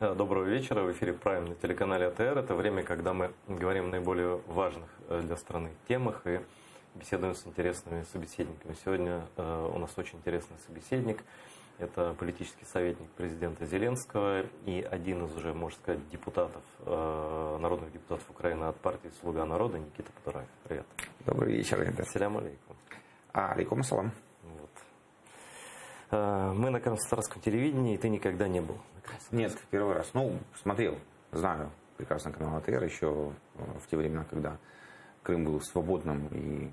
Доброго вечера. В эфире Prime на телеканале АТР. Это время, когда мы говорим о наиболее важных для страны темах и беседуем с интересными собеседниками. Сегодня у нас очень интересный собеседник. Это политический советник президента Зеленского и один из уже, можно сказать, депутатов, народных депутатов Украины от партии «Слуга народа» Никита Подураев. Привет. Добрый вечер, ребят. Ассаляму алейкум. Алейкум ассалам. Мы на Крымско-татарском телевидении, и ты никогда не был. Нет, первый раз. Ну, смотрел, знаю прекрасно канал АТР еще в те времена, когда Крым был свободным и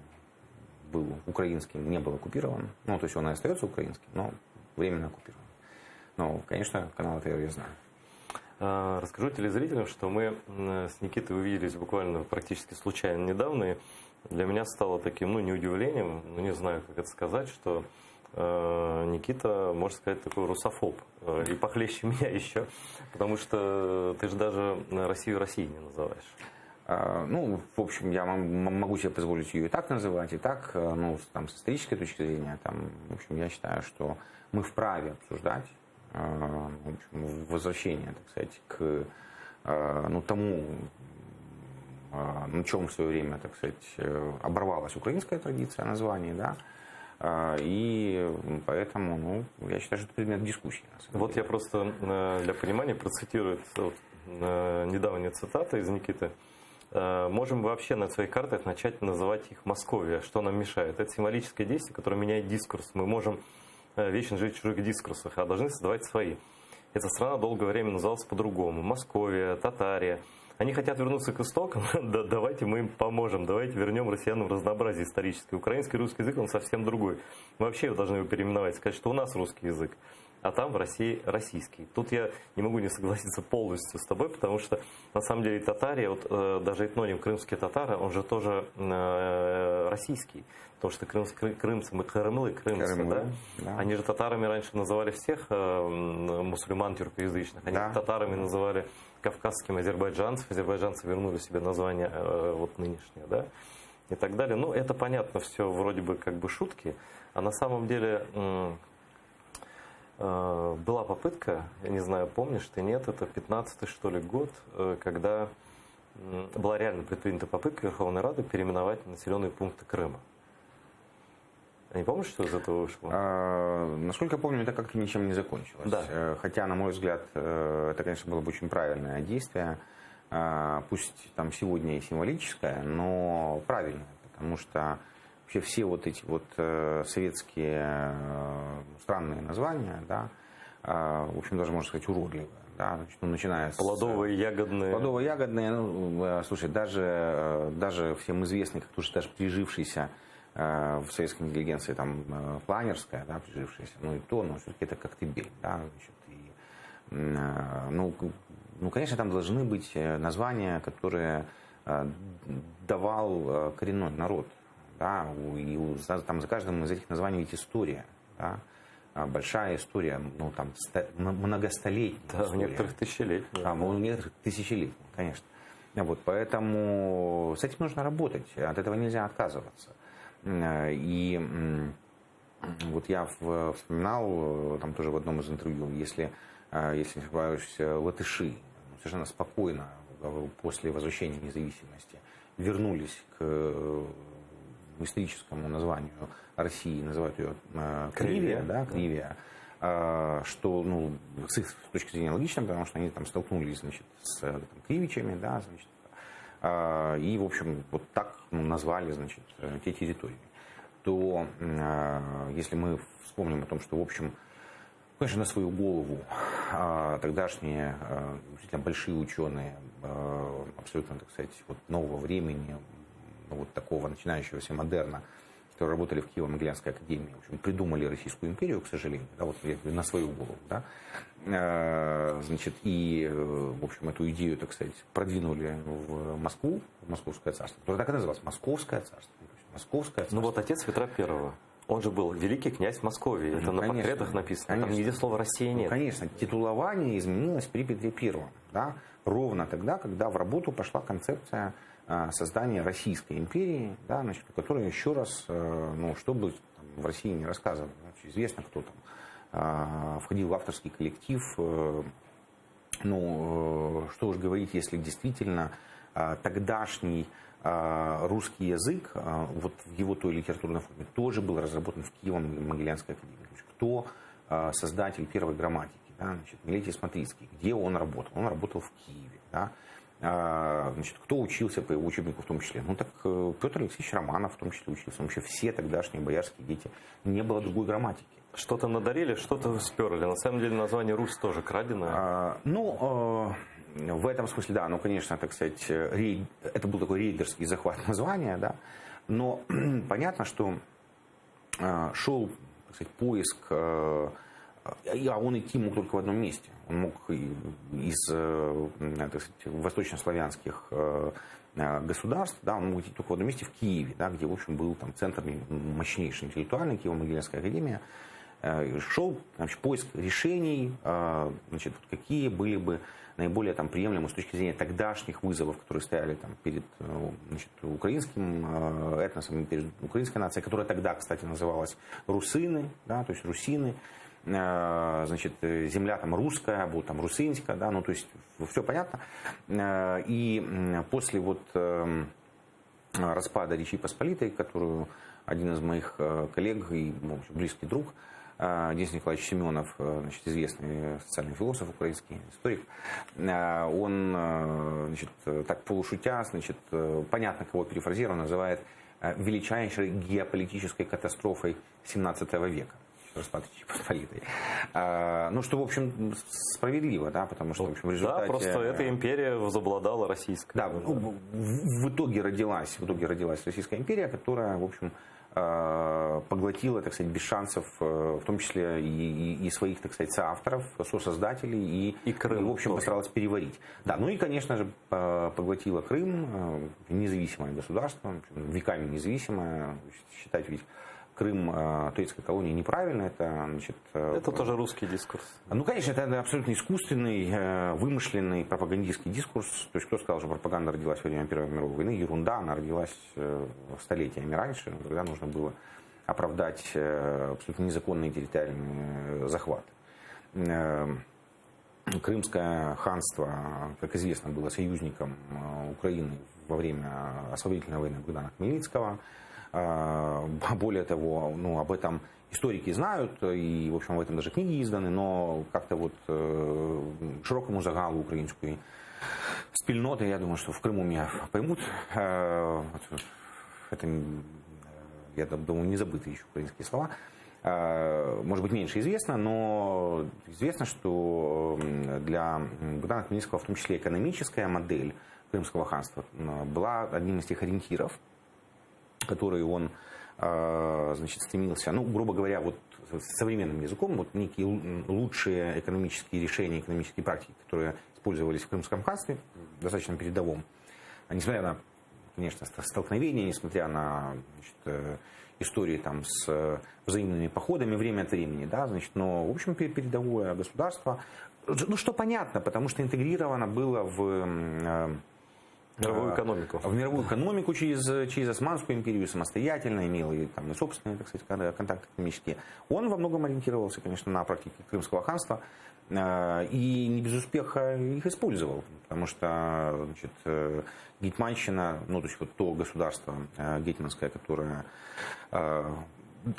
был украинским, не был оккупирован. Ну, то есть он и остается украинским, но временно оккупирован. Но, конечно, канал АТР я знаю. Расскажу телезрителям, что мы с Никитой увиделись буквально практически случайно недавно. И для меня стало таким, не удивлением, не знаю, как это сказать, что Никита, можно сказать, такой русофоб. И похлеще меня еще. Потому что ты же даже Россию Россией не называешь. Ну, в общем, я могу себе позволить ее и так называть, и так, ну, там, с исторической точки зрения, там, в общем, я считаю, что мы вправе обсуждать, в общем, возвращение, так сказать, к, тому, на чем в свое время, так сказать, оборвалась украинская традиция названий, да. И поэтому, я считаю, что это предмет дискуссии. Вот я просто для понимания процитирую недавнюю цитату из Никиты. Можем вообще на своих картах начать называть их Московия. Что нам мешает? Это символическое действие, которое меняет дискурс. Мы можем вечно жить в чужих дискурсах, а должны создавать свои. Эта страна долгое время называлась по-другому. Московия, Татария. Они хотят вернуться к истокам, да, давайте мы им поможем, давайте вернем россиянам разнообразие историческое. Украинский русский язык, он совсем другой. Мы вообще должны его переименовать, сказать, что у нас русский язык, а там в России российский. Тут я не могу не согласиться полностью с тобой, потому что на самом деле Татария, вот даже этноним крымские татары, он же тоже российский. Потому что крымцы, мы крымлы, крымцы, да? Они же татарами раньше называли всех мусульман тюркоязычных. Они татарами называли кавказским азербайджанцев. Азербайджанцы вернули себе название вот нынешнее, да? И так далее. Ну, это понятно, все вроде бы как бы шутки. А на самом деле была попытка, я не знаю, помнишь ты, нет, это 15-й, что ли, год, когда была реально предпринята попытка Верховной Рады переименовать населенные пункты Крыма. Не помнишь, что из этого вышло? Насколько я помню, это как-то ничем не закончилось. Да. Хотя, на мой взгляд, это, конечно, было бы очень правильное действие. Пусть там сегодня и символическое, но правильное. Потому что вообще все вот эти вот советские странные названия, да, в общем, даже, можно сказать, уродливые. Да, значит, начиная с... Плодовые, ягодные. Плодовые, ягодные. Слушай, даже всем известный, как тоже даже прижившийся в советской интеллигенции, там, планерская, да, прижившаяся, и то, но все-таки это Коктебель, да, значит, и, конечно, там должны быть названия, которые давал коренной народ, да, и там за каждым из этих названий ведь история, да, большая история, там, многостолетняя история. У некоторых тысячелетний. У некоторых тысячелетний, конечно. Вот, поэтому с этим нужно работать, от этого нельзя отказываться. И вот я вспоминал там тоже в одном из интервью, если не ошибаюсь, латыши совершенно спокойно после возвращения независимости вернулись к историческому названию России, называют ее Кривия, да, Кривия, что, с их точки зрения логично, потому что они там столкнулись, значит, с кривичами, да, значит, и, в общем, вот так назвали, значит, те территории. То, если мы вспомним о том, что, в общем, конечно, на свою голову тогдашние действительно большие ученые, абсолютно, так сказать, вот нового времени, вот такого начинающегося модерна, которые работали в Киево-Могилянской академии, в общем, придумали Российскую империю, к сожалению, да, вот на свою голову, да, значит, и, в общем, эту идею, так сказать, продвинули в Москву, в Московское царство, которое так и называлось, Московское царство. Московское царство. Ну вот отец Петра Первого, он же был великий князь Московии, это на портретах написано, конечно. Там нигде слова «Россия» нет. Конечно, титулование изменилось при Петре Первом, да, ровно тогда, когда в работу пошла концепция создания Российской империи, да, значит, которая еще раз, чтобы там, в России не рассказывали, известно, кто там входил в авторский коллектив ну, что уж говорить, если действительно тогдашний русский язык, вот в его той литературной форме, тоже был разработан в Киево-Могилянской академии. Кто создатель первой грамматики? Да? Значит, Милетий Смотрицкий. Где он работал? Он работал в Киеве. Да? Значит, кто учился по его учебнику в том числе? Ну так Петр Алексеевич Романов в том числе учился. Вообще все тогдашние боярские дети. Не было другой грамматики. Что-то надарили, что-то сперли. На самом деле название Русь тоже краденое. В этом смысле, да, ну, конечно, так сказать, это был такой рейдерский захват названия, да, но понятно, что шел, так сказать, поиск, а он идти мог только в одном месте. Он мог из, так сказать, восточнославянских государств, да, он мог идти только в одном месте, в Киеве, да, где, в общем, был там центр мощнейший интеллектуальный, Киево-Могилянская академия. Шел, значит, поиск решений, значит, какие были бы наиболее там приемлемы с точки зрения тогдашних вызовов, которые стояли там перед, значит, украинским этносом, перед украинской нацией, которая тогда, кстати, называлась русины, да, то есть русины, значит, земля там русская, або там русинская, да, ну, то есть все понятно. И после вот распада Речи Посполитой, которую один из моих коллег и, в общем, близкий друг, Денис Николаевич Семенов, значит, известный социальный философ, украинский историк, он, значит, так полушутя, значит, понятно, кого перефразирую, называет величайшей геополитической катастрофой 17 века. Распад Речи Посполитой. Ну, что, в общем, справедливо, да, потому что, в общем, в результате... Да, просто эта империя возобладала российской. Да, ну, в итоге родилась Российская империя, которая, в общем, поглотила, так сказать, без шансов, в том числе и своих, так сказать, соавторов, сосоздателей, и Крым, в общем, постаралась переварить. Да, ну и, конечно же, поглотила Крым, независимое государство, веками независимое, считать ведь Крым турецкой колонии неправильно, это, значит... Это тоже русский дискурс. Ну, конечно, это абсолютно искусственный, вымышленный пропагандистский дискурс. То есть, кто сказал, что пропаганда родилась во время Первой мировой войны? Ерунда, она родилась столетиями раньше, когда нужно было оправдать абсолютно незаконные территориальные захваты. Крымское ханство, как известно, было союзником Украины во время освободительной войны Богдана Хмельницкого. Более того, ну, об этом историки знают, и, в общем, об этом даже книги изданы, но как-то вот широкому загалу украинской спільноти, я думаю, что в Крыму меня поймут. Это, я думаю, не забытые еще украинские слова. Может быть, меньше известно, но известно, что для Богдана Хмельницкого, в том числе экономическая модель Крымского ханства, была одним из тех ориентиров, которые он, значит, стремился, ну, грубо говоря, вот современным языком, вот некие лучшие экономические решения, экономические практики, которые использовались в Крымском ханстве, достаточно передовом, несмотря на, конечно, столкновения, несмотря на, значит, истории там с взаимными походами время от времени, да, значит, но, в общем, передовое государство, ну, что понятно, потому что интегрировано было в мировую экономику. В мировую экономику через Османскую империю самостоятельно, имел и, там, и собственные, так сказать, контакты экономические. Он во многом ориентировался, конечно, на практике Крымского ханства и не без успеха их использовал, потому что, значит, гетьманщина, ну, то есть вот то государство гетьманское, которое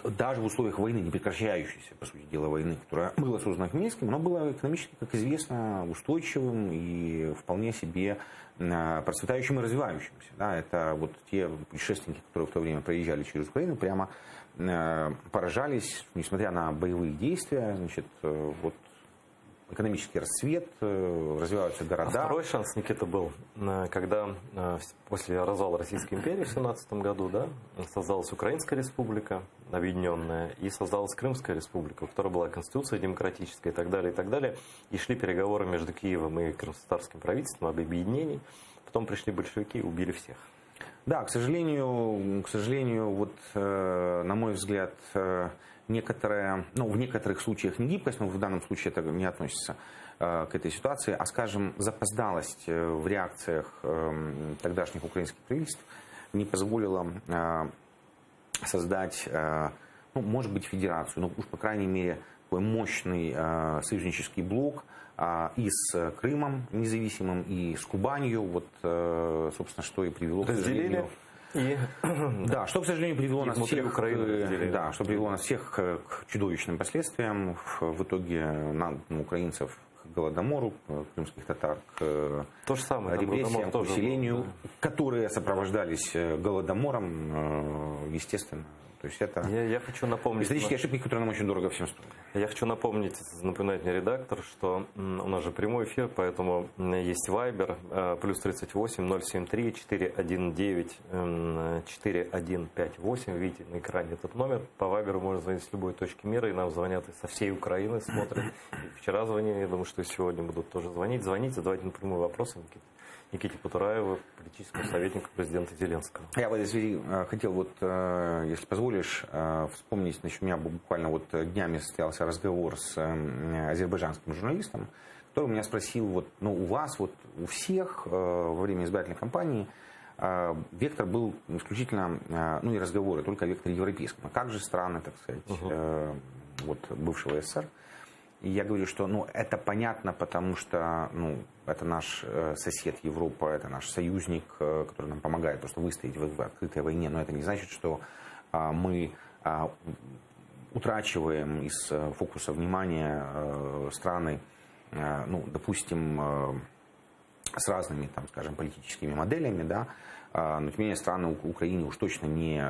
даже в условиях войны, не прекращающейся, по сути дела, войны, которая была создана Хмельницким, оно было экономически, как известно, устойчивым и вполне себе процветающим и развивающимся. Да, это вот те путешественники, которые в то время проезжали через Украину, прямо поражались, несмотря на боевые действия, значит, вот экономический расцвет, развиваются города. А второй шанс, Никита, был, когда после развала Российской империи в 17 году, да, создалась Украинская республика, объединенная, и создалась Крымская республика, у которой была конституция демократическая и так далее, и шли переговоры между Киевом и крымско-татарским правительством об объединении. Потом пришли большевики и убили всех. Да, к сожалению, вот, на мой взгляд, некоторая, ну, в некоторых случаях не гибкость, но в данном случае это не относится к этой ситуации, а, скажем, запоздалость в реакциях тогдашних украинских правительств не позволила создать, ну, может быть, федерацию, но уж, по крайней мере, такой мощный союзнический блок и с Крымом независимым, и с Кубанью, вот, собственно, что и привело к разделили. Да, что, к сожалению, привело нас всех, Украины да, что привело нас всех к чудовищным последствиям. В итоге украинцев к голодомору, крымских татар к то же самое, репрессиям, к выселению, которые сопровождались голодомором, естественно. То есть это я хочу напомнить исторические ошибки, которые нам очень дорого всем стоят. Я хочу напоминает мне редактор, что у нас же прямой эфир, поэтому есть Viber, плюс 38 073 419 4158. Видите на экране этот номер. По Viber можно звонить с любой точки мира, и нам звонят со всей Украины, смотрят. И вчера звонили, я думаю, что и сегодня будут тоже звонить. Звоните, задавайте напрямую вопросы Никите Потураеву, политическому советнику президента Зеленского. Я в этой связи хотел, вот, если позволишь, вспомнить, значит, у меня буквально вот днями состоялся разговор с азербайджанским журналистом, который меня спросил, вот, ну, у вас, вот, у всех во время избирательной кампании вектор был исключительно, ну, и разговоры, только о векторе европейском. А как же страны, так сказать, вот, бывшего СССР? И я говорю, что, ну, это понятно, потому что, ну, это наш сосед Европа, это наш союзник, который нам помогает просто выстоять в открытой войне. Но это не значит, что мы утрачиваем из фокуса внимания страны, ну, допустим, с разными, там, скажем, политическими моделями, да, но тем не менее страны Украины уж точно не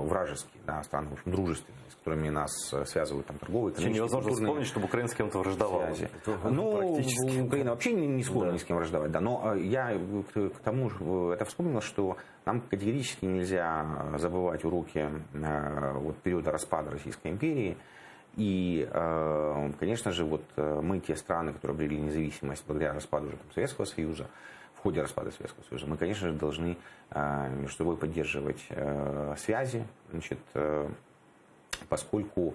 вражеские, да, страны, в общем, дружественные, с которыми нас связывают там торговые, экономические, невозможно вспомнить, чтобы Украина с кем-то враждовала. Ну, Украина вообще не склонна ни с кем враждовать, да, но я к тому же это вспомнил, что нам категорически нельзя забывать уроки вот, периода распада Российской империи. И, конечно же, вот мы те страны, которые обрели независимость благодаря распаду уже, там, Советского Союза, в ходе распада Советского Союза, мы, конечно же, должны между собой поддерживать связи, значит, поскольку,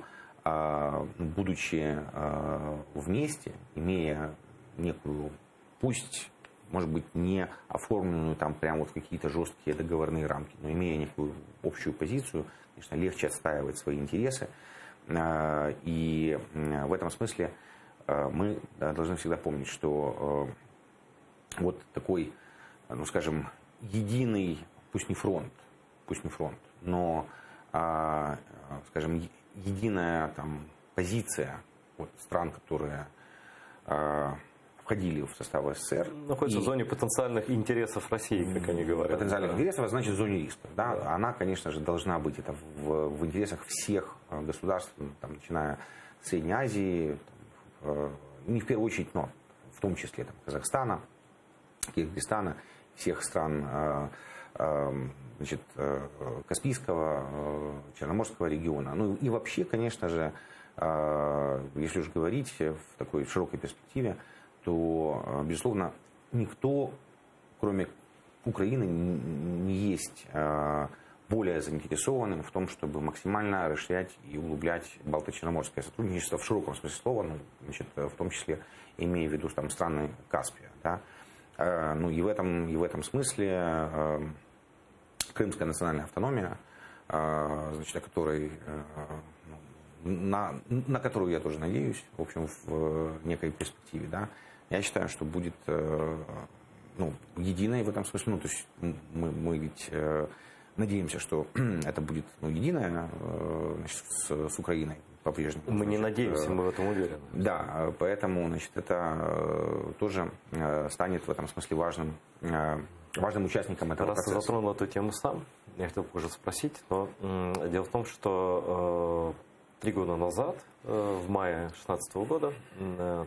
будучи вместе, имея некую, пусть, может быть, не оформленную там прямо вот в какие-то жесткие договорные рамки, но имея некую общую позицию, конечно, легче отстаивать свои интересы. И в этом смысле мы должны всегда помнить, что вот такой, ну, скажем, единый, пусть не фронт, но, скажем, единая там позиция вот, стран, которые входили в состав СССР. Находится в зоне потенциальных интересов России, как они говорят. Потенциальных интересов, значит, в зоне рисков. Да? Да. Она, конечно же, должна быть это в интересах всех государств, там, начиная с Средней Азии, там, не в первую очередь, но в том числе там, Казахстана, Киргизстана, всех стран значит, Каспийского, Черноморского региона. Ну и вообще, конечно же, если уж говорить в такой широкой перспективе, то, безусловно, никто, кроме Украины, не есть более заинтересованным в том, чтобы максимально расширять и углублять Балто-Черноморское сотрудничество в широком смысле слова, ну, значит, в том числе имея в виду там, страны Каспия. Да? Ну и в этом смысле крымская национальная автономия, значит, о которой, на которую я тоже надеюсь, в общем, в некой перспективе, да, я считаю, что будет ну, единой в этом смысле. Ну, то есть мы ведь надеемся, что это будет ну, единое значит, с Украиной по-прежнему. Мы не надеемся, мы в этом уверены. Да, поэтому значит, это тоже станет в этом смысле важным участником этого процесса. Раз затронул эту тему сам, я хотел уже спросить, но дело в том, что 3 года назад, в мае 2016 года,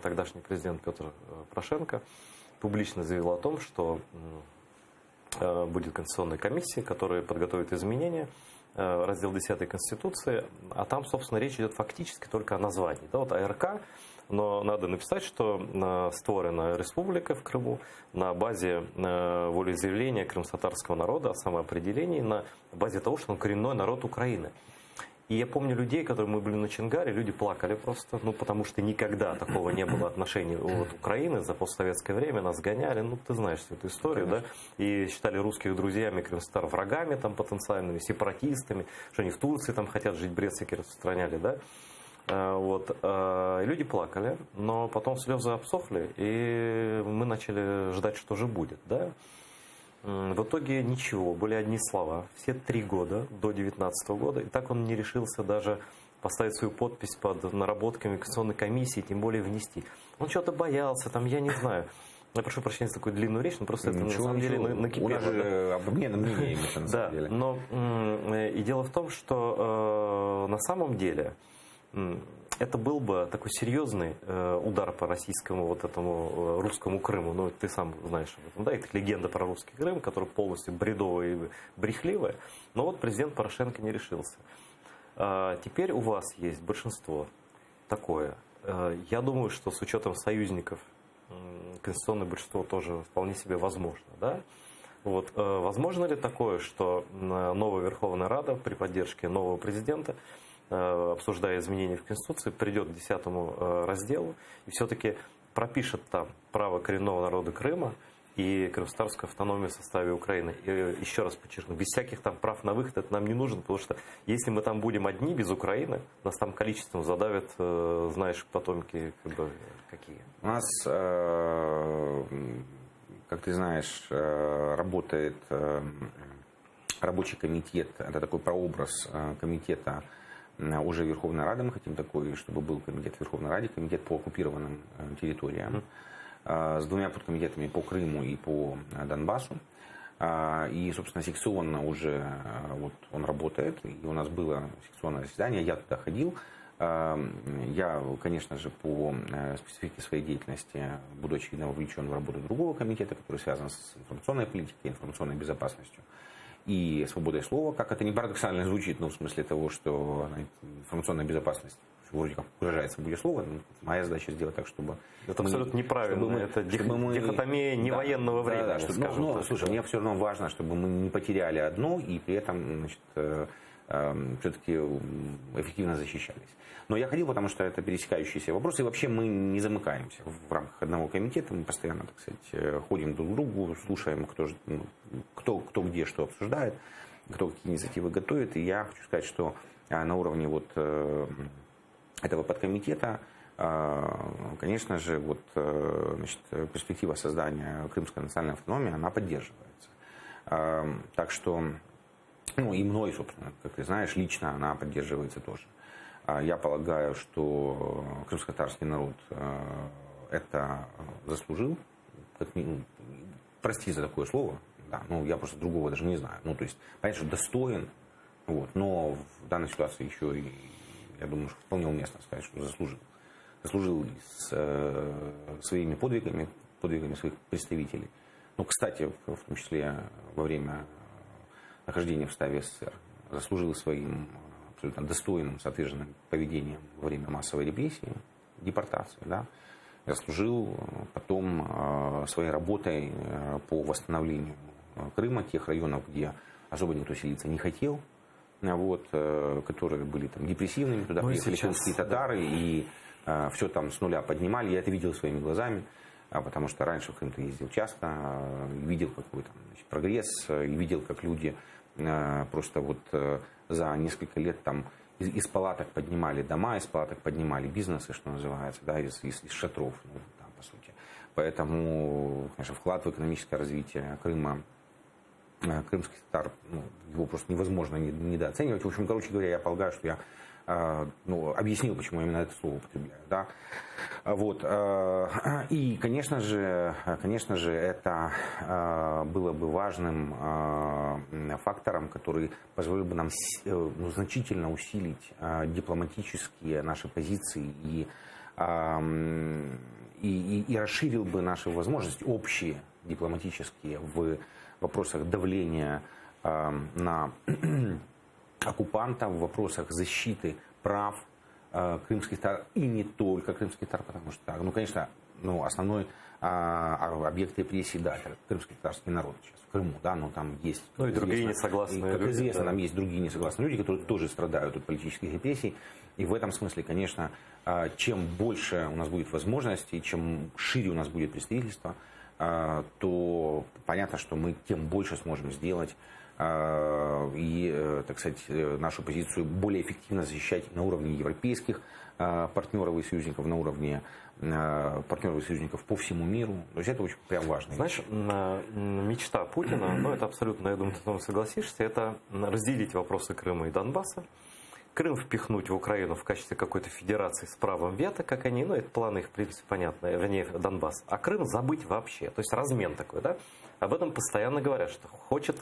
тогдашний президент Петр Порошенко публично заявил о том, что будет конституционная комиссия, которая подготовит изменения, раздел 10 Конституции, а там, собственно, речь идет фактически только о названии. Да, вот АРК, но надо написать, что створена республика в Крыму на базе волеизъявления крымско-татарского народа о самоопределении, на базе того, что он коренной народ Украины. И я помню людей, которые мы были на Чонгаре, люди плакали просто, ну, потому что никогда такого не было отношений от Украины за постсоветское время, нас гоняли, ну, ты знаешь всю эту историю, да, и считали русских друзьями, крымстар врагами там потенциальными, сепаратистами, что они в Турции там хотят жить, бред всякий распространяли, да. Вот. И люди плакали, но потом слезы обсохли, и мы начали ждать, что же будет. Да? В итоге ничего, были одни слова. Все 3 года до 2019 года. И так он не решился даже поставить свою подпись под наработками Конституционной комиссии, тем более внести. Он что-то боялся, там, я не знаю. Я прошу прощения за такую длинную речь, но просто это на самом деле накипело. У нас же обмен мнениями, на самом деле. Но и дело в том, что на самом деле это был бы такой серьезный удар по российскому вот этому русскому Крыму. Ну, ты сам знаешь об этом, да? Это легенда про русский Крым, которая полностью бредовая и брехливая. Но вот президент Порошенко не решился. Теперь у вас есть большинство такое. Я думаю, что с учетом союзников конституционное большинство тоже вполне себе возможно. Да? Вот, возможно ли такое, что новая Верховная Рада при поддержке нового президента, обсуждая изменения в Конституции, придет к 10 разделу и все-таки пропишет там право коренного народа Крыма и крымстатарскую автономию в составе Украины. И еще раз подчеркну, без всяких там прав на выход это нам не нужно, потому что если мы там будем одни, без Украины, нас там количеством задавят, знаешь, потомки как бы, какие. У нас, как ты знаешь, работает рабочий комитет, это такой прообраз комитета уже Верховной Рады. Мы хотим такой, чтобы был комитет Верховной Рады, комитет по оккупированным территориям, с 2 подкомитетами по Крыму и по Донбассу. И, собственно, секционно уже вот он работает. И у нас было секционное заседание, я туда ходил. Я, конечно же, по специфике своей деятельности буду очевидно вовлечен в работу другого комитета, который связан с информационной политикой, информационной безопасностью и свободой слова. Как это не парадоксально звучит, но в смысле того, что информационная безопасность вроде как выражает свободе слова. Моя задача сделать так, чтобы... Это абсолютно неправильно. Это дихотомия не военного времени. Слушай, мне все равно важно, чтобы мы не потеряли одно и при этом, значит, все-таки эффективно защищались. Но я ходил, потому что это пересекающиеся вопросы. И вообще мы не замыкаемся в рамках одного комитета. Мы постоянно, так сказать, ходим друг к другу, слушаем, кто где что обсуждает, кто какие инициативы готовит. И я хочу сказать, что на уровне вот этого подкомитета, конечно же, вот, значит, перспектива создания Крымской национальной автономии, она поддерживается. Так что, ну и мной, собственно, как ты знаешь, лично она поддерживается тоже. Я полагаю, что крымско-татарский народ это заслужил, как минимум, прости за такое слово, да, ну я просто другого даже не знаю. Ну, то есть, понятно, что достоин, вот, но в данной ситуации еще и я думаю, что вполне уместно сказать, что заслужил. Заслужил своими подвигами своих представителей. Ну, кстати, в том числе во время нахождения в составе СССР, заслужил своим абсолютно достойным, соответственным поведением во время массовой репрессии, депортации. Да? Заслужил потом своей работой по восстановлению Крыма, тех районов, где особо никто селиться не хотел. Вот, которые были там депрессивными, туда приехали крымские татары и все там с нуля поднимали. Я это видел своими глазами, потому что раньше в Крым-то ездил часто, видел какой там, значит, прогресс, и видел, как люди просто вот за несколько лет там из палаток поднимали дома, из палаток поднимали бизнесы, что называется, да, из шатров, ну, да, по сути. Поэтому, конечно, вклад в экономическое развитие Крыма крымский татар, ну, его просто невозможно недооценивать. В общем, короче говоря, я полагаю, что я объяснил, почему именно это слово употребляю. Да? Вот. И, конечно же, это было бы важным фактором, который позволил бы нам значительно усилить дипломатические наши позиции и расширил бы наши возможности общие дипломатические в вопросах давления на оккупантов, в вопросах защиты прав крымских татар и не только крымских татар, потому что, ну, конечно, основной объект репрессий, да, это крымский татарский народ сейчас в Крыму, да, но там есть... Ну и другие несогласные люди. Как известно, там есть другие несогласные люди, которые тоже страдают от политических репрессий. И в этом смысле, конечно, чем больше у нас будет возможностей, чем шире у нас будет представительство, то понятно, что мы тем больше сможем сделать и, так сказать, нашу позицию более эффективно защищать на уровне европейских партнеров и союзников, на уровне партнеров и союзников по всему миру. То есть это очень прям важно. Знаешь, мечта Путина, ну это абсолютно, я думаю, ты с тобой согласишься, это разделить вопросы Крыма и Донбасса, Крым впихнуть в Украину в качестве какой-то федерации с правом вето, как они, ну это планы их, в принципе, понятно, вернее, Донбасс, а Крым забыть вообще, то есть размен такой, да? Об этом постоянно говорят, что хочет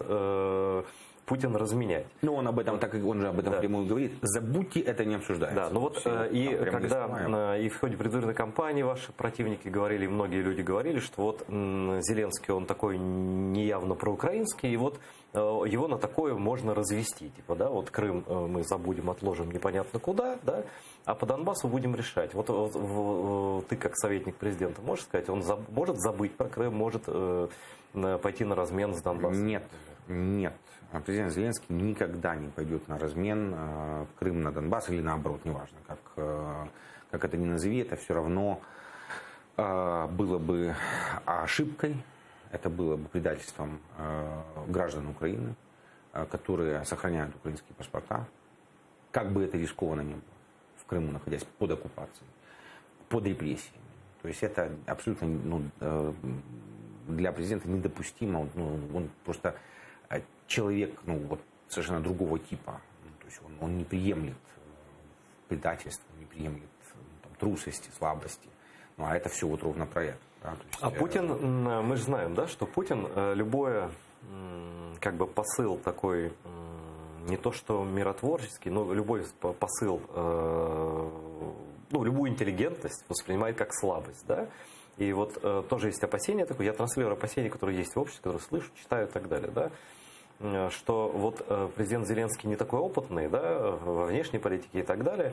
Путин разменять. Ну, он об этом, так и он же об этом Да. прямую говорит. Забудьте, это не обсуждается. Да, ну вот и когда и в ходе предвыборной кампании ваши противники говорили, и многие люди говорили, что вот Зеленский, он такой неявно проукраинский, и вот его на такое можно развести. Типа, да, вот Крым мы забудем, отложим непонятно куда, да, а по Донбассу будем решать. Вот ты как советник президента можешь сказать, он может забыть про Крым, может пойти на размен с Донбассом? Нет, нет. Президент Зеленский никогда не пойдет на размен Крым на Донбасс или наоборот, неважно, как это ни назови, это все равно было бы ошибкой, это было бы предательством граждан Украины, которые сохраняют украинские паспорта, как бы это рискованно ни было, в Крыму находясь под оккупацией, под репрессиями. То есть это абсолютно для президента недопустимо, он просто человек совершенно другого типа. То есть он не приемлет предательства, не приемлет трусости, слабости. Ну, а это все вот ровно про это. Да? То есть, а Путин, мы же знаем, да, что Путин любое как бы посыл такой, не то что миротворческий, но любой посыл, любую интеллигентность воспринимает как слабость, да. И вот тоже есть опасения такое, я транслирую опасения, которые есть в обществе, которые слышу, читаю и так далее, да. Что вот президент Зеленский не такой опытный, да, во внешней политике и так далее,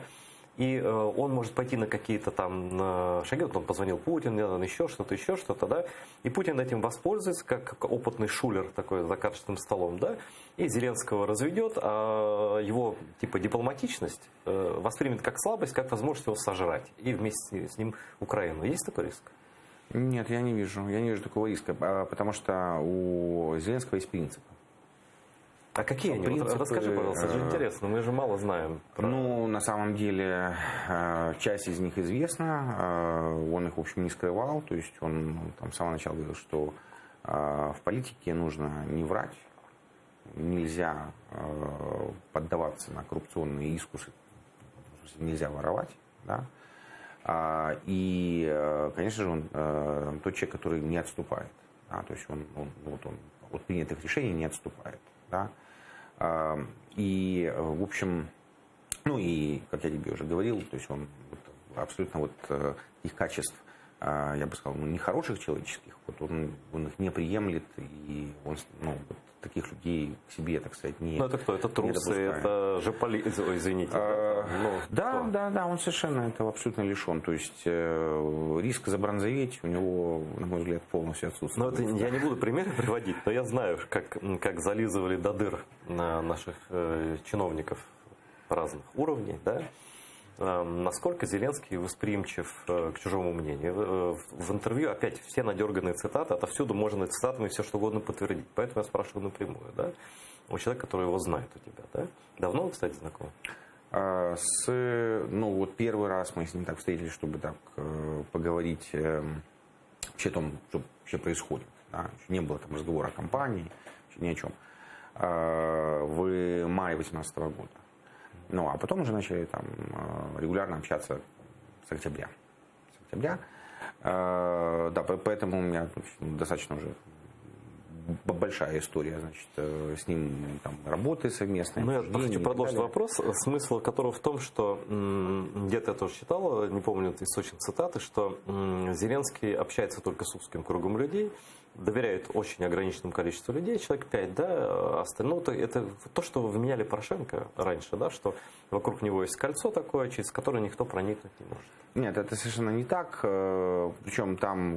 и он может пойти на какие-то там шаги, вот он позвонил Путину, еще что-то, да, и Путин этим воспользуется, как опытный шулер такой за карточным столом, да, и Зеленского разведет, а его типа дипломатичность воспримет как слабость, как возможность его сожрать, и вместе с ним Украину. Есть такой риск? Нет, я не вижу такого риска, потому что у Зеленского есть принципы. А какие они? Принципы, расскажи, пожалуйста, это же интересно, мы же мало знаем. Ну, на самом деле, часть из них известна, он их, в общем, не скрывал, то есть он там с самого начала говорил, что в политике нужно не врать, нельзя поддаваться на коррупционные искусы, нельзя воровать, да. И, конечно же, он тот человек, который не отступает, да, то есть он от принятых решений не отступает, да. И, в общем, ну и, как я тебе уже говорил, то есть он абсолютно их качеств, я бы сказал, не хороших человеческих, он их не приемлет, и он таких людей к себе, так сказать, не Ну это кто? Это трусы, это же извините. Да, он совершенно этого абсолютно лишен. То есть риск забронзоветь у него, на мой взгляд, полностью отсутствует. Ну, я не буду примеры приводить, но я знаю, как зализывали до дыр на наших чиновников разных уровней, да? Насколько Зеленский восприимчив к чужому мнению. В интервью опять все надерганные цитаты, отовсюду можно цитатами все что угодно подтвердить. Поэтому я спрашиваю напрямую, да? У человека, который его знает у тебя, да? Давно вы, кстати, знакомы? Первый раз мы с ним так встретились, чтобы так поговорить вообще о том, что вообще происходит. Да? Еще не было там разговора о кампании, ни о чем. В мае 2018 года. Ну, а потом уже начали там регулярно общаться с октября. Да, поэтому у меня достаточно уже большая история, значит, с ним там работы совместные. Ну, я хочу продолжить вопрос, смысл которого в том, что где-то я тоже читал, не помню источник цитаты, что Зеленский общается только с узким кругом людей, доверяет очень ограниченному количеству людей, человек 5, да, остальное, это то, что вменяли Порошенко раньше, да, что вокруг него есть кольцо такое, через которое никто проникнуть не может. Нет, это совершенно не так, причем там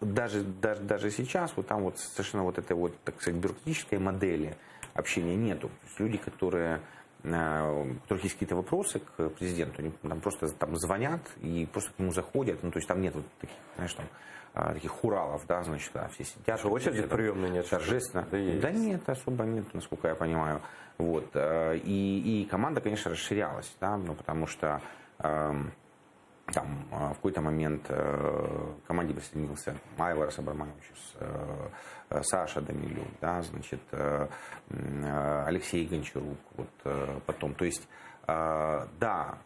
даже сейчас там совершенно этой так сказать, бюрократической модели общения нету. То есть люди, которые у которых есть какие-то вопросы к президенту, они там просто там звонят и просто к нему заходят. Ну, то есть там нет вот таких, знаешь, там таких хуралов, да, значит, когда все сидят. Что, очереди приемной нет? Торжественно. Да нет, особо нет, насколько я понимаю. Вот. И команда, конечно, расширялась, да, ну, потому что там в какой-то момент к команде присоединился Айварас Абрамович, Саша Данилюк, да, значит, Алексей Гончарук, вот потом. То есть, да,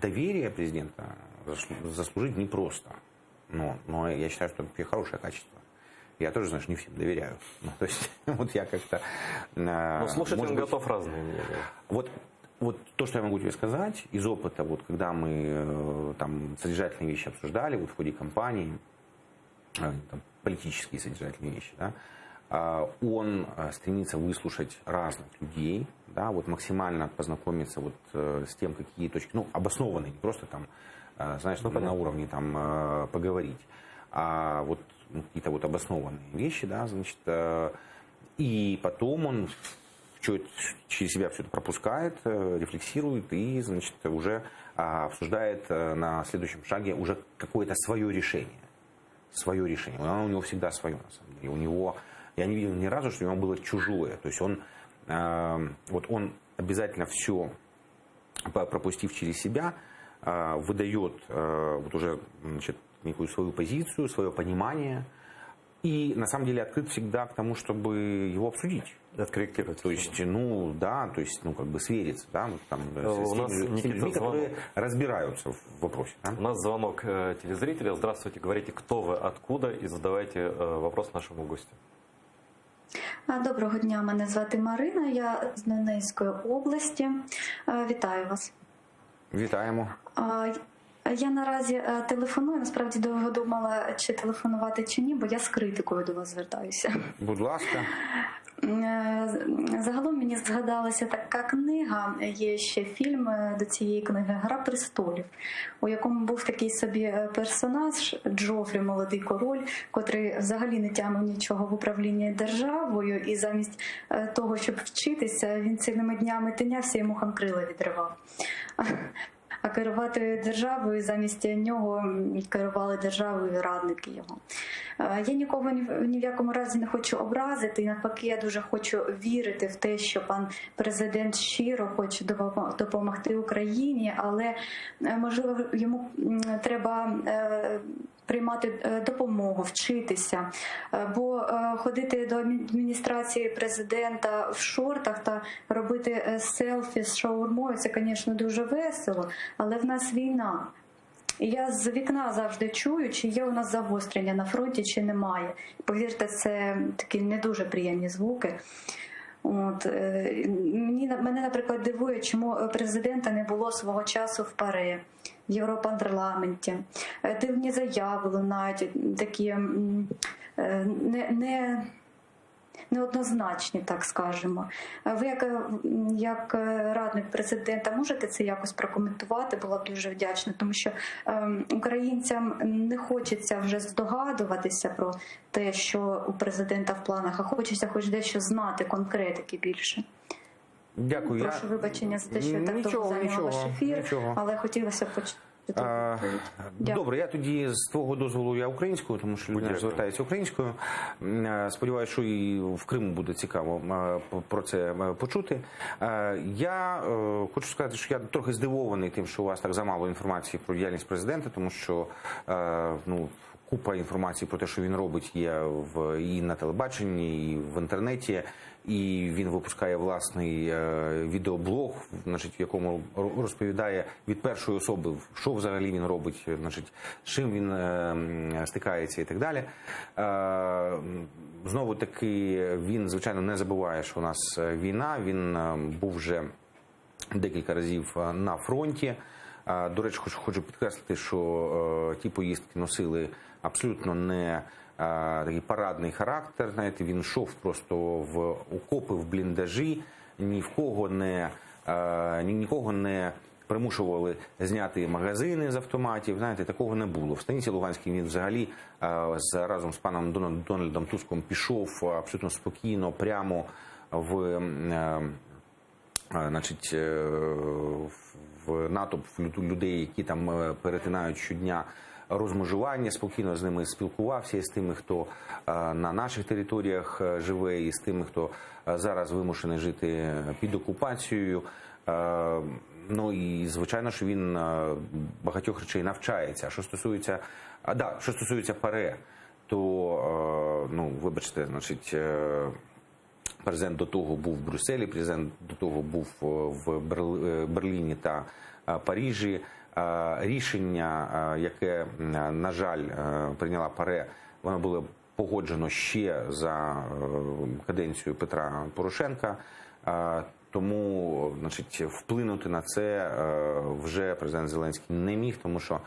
доверие президента заслужить непросто, но я считаю, что это хорошее качество. Я тоже, знаешь, не всем доверяю. Ну, то есть, вот я как-то... Но слушать он готов разные мнения. Вот то, что я могу тебе сказать из опыта, вот когда мы там содержательные вещи обсуждали вот в ходе кампании, там, политические содержательные вещи, да, он стремится выслушать разных людей, да, вот максимально познакомиться вот с тем, какие точки, ну, обоснованные, не просто там, знаешь, на уровне там поговорить, а вот какие-то вот обоснованные вещи, да, значит, и потом он через себя все это пропускает, рефлексирует и, значит, уже обсуждает на следующем шаге уже какое-то свое решение. Свое решение. Оно у него всегда свое, на самом деле. У него, я не видел ни разу, что у него было чужое. То есть он, вот он обязательно все, пропустив через себя, выдает вот уже, значит, некую свою позицию, свое понимание. И на самом деле открыт всегда к тому, чтобы его обсудить. Откорректировать. То есть, ну, да, то есть, ну, как бы свериться, да, вот там, у нас с людьми, которые разбираются в вопросе. Да? У нас звонок телезрителя. Здравствуйте, говорите, кто вы, откуда, и задавайте вопрос нашему гостю. Доброго дня, мене звати Марина, я з Донецької області. Вітаю вас. Вітаємо. Я наразі телефоную, насправді довго думала, чи телефонувати, чи ні, бо я з критикою до вас звертаюся. Будь ласка. Загалом мені згадалася така книга, є ще фільм до цієї книги «Гра престолів», у якому був такий собі персонаж Джофрі, молодий король, котрий взагалі не тягнув нічого в управлінні державою, і замість того, щоб вчитися, він цілими днями тинявся і мухам крила відривав. А керувати державою замість нього керували державою радники його. Я нікого ні в якому разі не хочу образити, і навпаки, я дуже хочу вірити в те, що пан президент щиро хоче допомогти Україні, але, можливо, йому треба приймати допомогу, вчитися. Бо ходити до адміністрації президента в шортах та робити селфі з шаурмою – це, звісно, дуже весело, але в нас війна. І я з вікна завжди чую, чи є у нас загострення на фронті, чи немає. Повірте, це такі не дуже приємні звуки. От. Мене, наприклад, дивує, чому президента не було свого часу в ПАРЄ, в Європарламенті. Дивні заяви лунають, такі неоднозначні, так скажемо. Ви як радник президента можете це якось прокоментувати? Була б дуже вдячна, тому що українцям не хочеться вже здогадуватися про те, що у президента в планах, а хочеться хоч дещо знати, конкретики більше. Дякую. Прошу вибачення за те, що я так довго зайняла ваш ефір, але хотілося б почути. Добре, я тоді з твого дозволу я українською, тому що людина звертається українською. Сподіваюся, що і в Криму буде цікаво про це почути. Я хочу сказати, що я трохи здивований тим, що у вас так замало інформації про діяльність президента, тому що купа інформації про те, що він робить, є і на телебаченні, і в інтернеті. І він випускає власний відеоблог, значить, в якому розповідає від першої особи, що взагалі він робить, значить, з чим він стикається і так далі. Знову таки, він, звичайно, не забуває, що у нас війна. Він був вже декілька разів на фронті. До речі, хочу підкреслити, що ті поїздки носили абсолютно не такий парадний характер. Знаєте, він йшов просто в окопи, в бліндажі, нікого не примушували зняти магазини з автоматів. Знаєте, такого не було. В станиці Луганській він взагалі разом з паном Дональдом Туском пішов абсолютно спокійно, прямо в значить, в натовп людей, які там перетинають щодня розмежування, спокійно з ними спілкувався, і з тими, хто на наших територіях живе, і з тими, хто зараз вимушений жити під окупацією. Ну і звичайно, що він багатьох речей навчається. Що стосується ПАРЕ, то, ну, вибачте, значить, президент до того був в Брюсселі, президент до того був в Берліні та Парижі. Рішення, яке, на жаль, прийняла ПАРЕ, воно було погоджено ще за каденцію Петра Порошенка. Тому, значить, вплинути на це вже президент Зеленський не міг, тому що